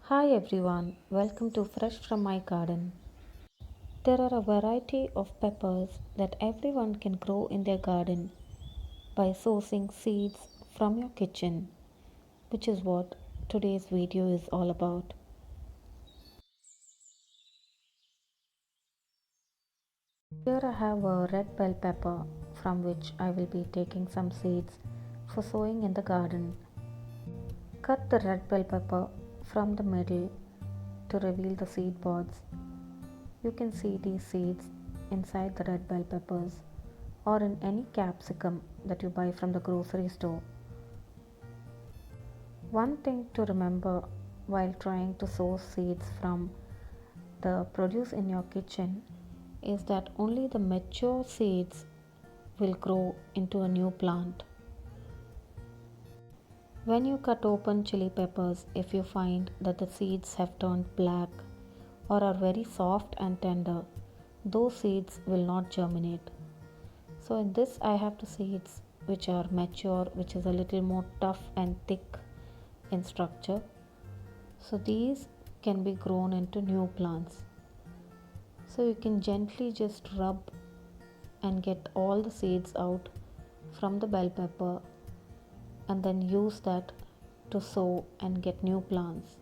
Hi everyone, welcome to Fresh from My Garden. There are a variety of peppers that everyone can grow in their garden by sourcing seeds from your kitchen, which is what today's video is all about. Here I have a red bell pepper from which I will be taking some seeds for sowing in the garden. Cut the red bell pepper from the middle to reveal the seed pods. You can see these seeds inside the red bell peppers or in any capsicum that you buy from the grocery store. One thing to remember while trying to source seeds from the produce in your kitchen is that only the mature seeds will grow into a new plant. When you cut open chili peppers, if you find that the seeds have turned black or are very soft and tender, those seeds will not germinate. So in this I have the seeds which are mature, which is a little more tough and thick in structure. So these can be grown into new plants. So you can gently just rub and get all the seeds out from the bell pepper and then use that to sow and get new plants.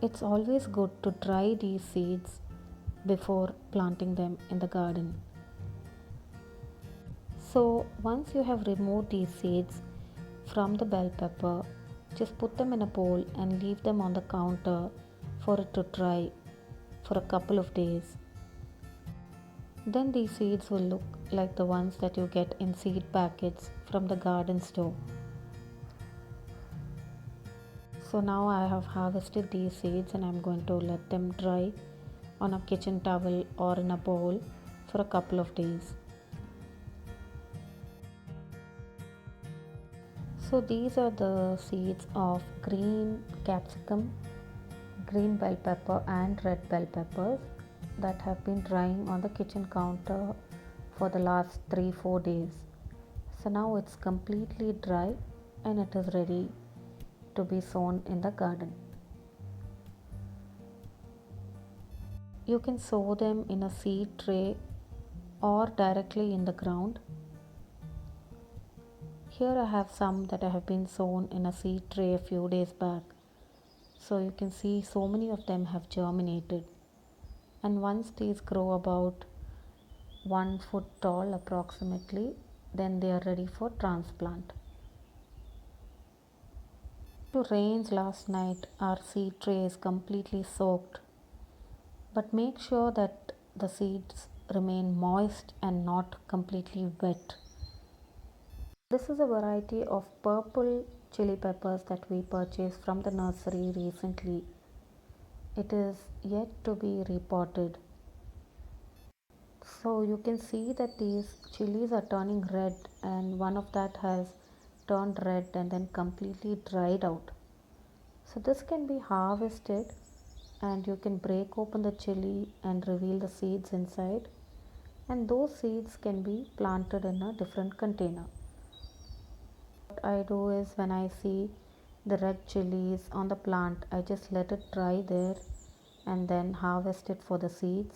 It's always good to dry these seeds before planting them in the garden. So once you have removed these seeds from the bell pepper, just put them in a bowl and leave them on the counter for it to dry for a couple of days. Then these seeds will look like the ones that you get in seed packets from the garden store. So now I have harvested these seeds and I'm going to let them dry on a kitchen towel or in a bowl for a couple of days. So these are the seeds of green capsicum, green bell pepper and red bell peppers that have been drying on the kitchen counter for the last 3-4 days. So now it's completely dry and it is ready to be sown in the garden. You can sow them in a seed tray or directly in the ground. Here I have some that have been sown in a seed tray a few days back. So you can see so many of them have germinated. And once these grow about 1 foot tall approximately, then they are ready for transplant. To rains last night, our seed tray is completely soaked. But make sure that the seeds remain moist and not completely wet. This is a variety of purple chili peppers that we purchased from the nursery recently. It is yet to be repotted. So you can see that these chilies are turning red and one of that has turned red and then completely dried out. So this can be harvested and you can break open the chili and reveal the seeds inside, and those seeds can be planted in a different container. What I do is when I see the red chilies on the plant, I just let it dry there and then harvest it for the seeds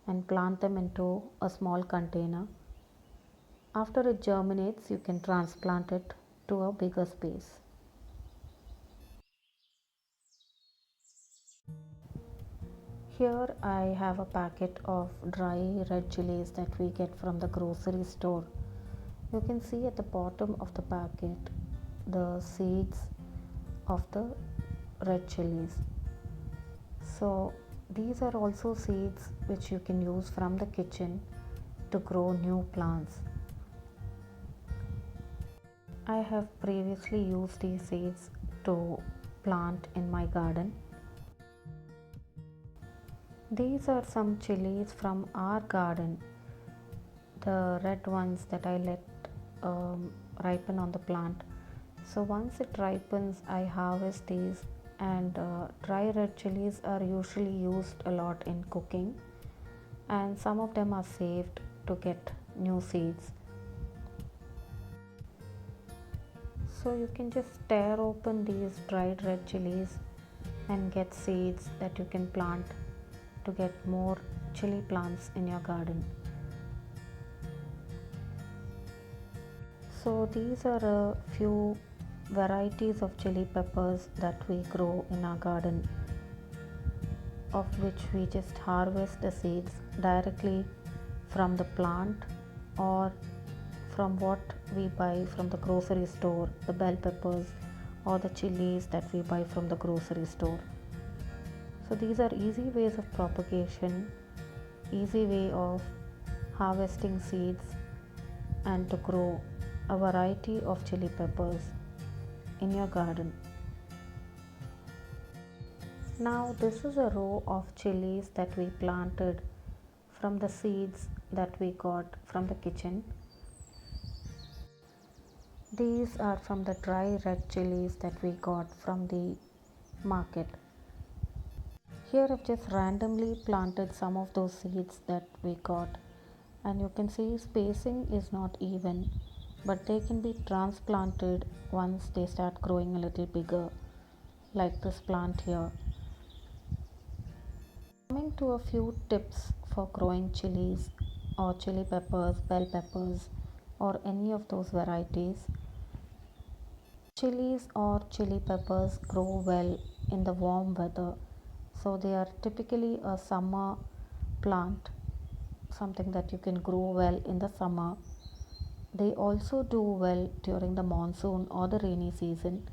and plant them into a small container. After it germinates, you can transplant it to a bigger space. Here I have a packet of dry red chilies that we get from the grocery store. You can see at the bottom of the packet the seeds of the red chilies. So these are also seeds which you can use from the kitchen to grow new plants. I have previously used these seeds to plant in my garden. These are some chilies from our garden, the red ones that I let ripen on the plant. So once it ripens, I harvest these, and dry red chilies are usually used a lot in cooking, and some of them are saved to get new seeds. So you can just tear open these dried red chilies and get seeds that you can plant to get more chili plants in your garden. So these are a few varieties of chili peppers that we grow in our garden, of which we just harvest the seeds directly from the plant or from what we buy from the grocery store, the bell peppers or the chilies that we buy from the grocery store. So these are easy ways of propagation, easy way of harvesting seeds and to grow a variety of chili peppers in your garden. Now this is a row of chilies that we planted from the seeds that we got from the kitchen. These are from the dry red chilies that we got from the market. Here I've just randomly planted some of those seeds that we got, and you can see spacing is not even, but they can be transplanted once they start growing a little bigger, like this plant here. Coming to a few tips for growing chilies or chili peppers, bell peppers, or any of those varieties. Chilies or chili peppers grow well in the warm weather, so they are typically a summer plant, something that you can grow well in the summer. They also do well during the monsoon or the rainy season.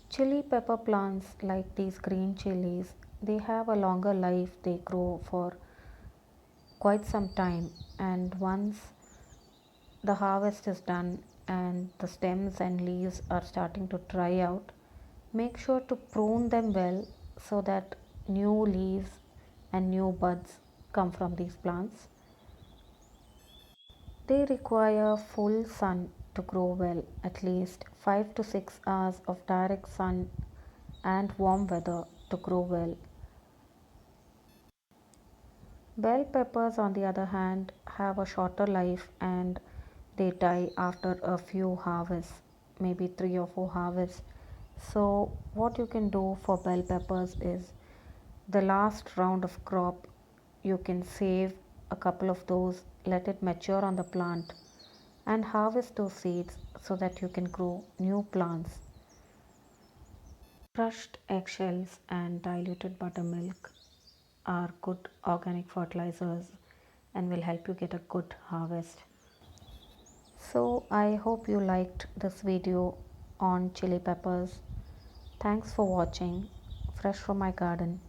Chili pepper plants like these green chilies, they have a longer life, they grow for quite some time, and once the harvest is done and the stems and leaves are starting to dry out, make sure to prune them well so that new leaves and new buds come from these plants. They require full sun to grow well, at least 5 to 6 hours of direct sun and warm weather to grow well. Bell peppers, on the other hand, have a shorter life and they die after a few harvests, maybe 3 or 4 harvests. So, what you can do for bell peppers is the last round of crop, you can save a couple of those, let it mature on the plant, and harvest those seeds so that you can grow new plants. Crushed eggshells and diluted buttermilk are good organic fertilizers and will help you get a good harvest. So I hope you liked this video on chili peppers. Thanks for watching. Fresh from my garden.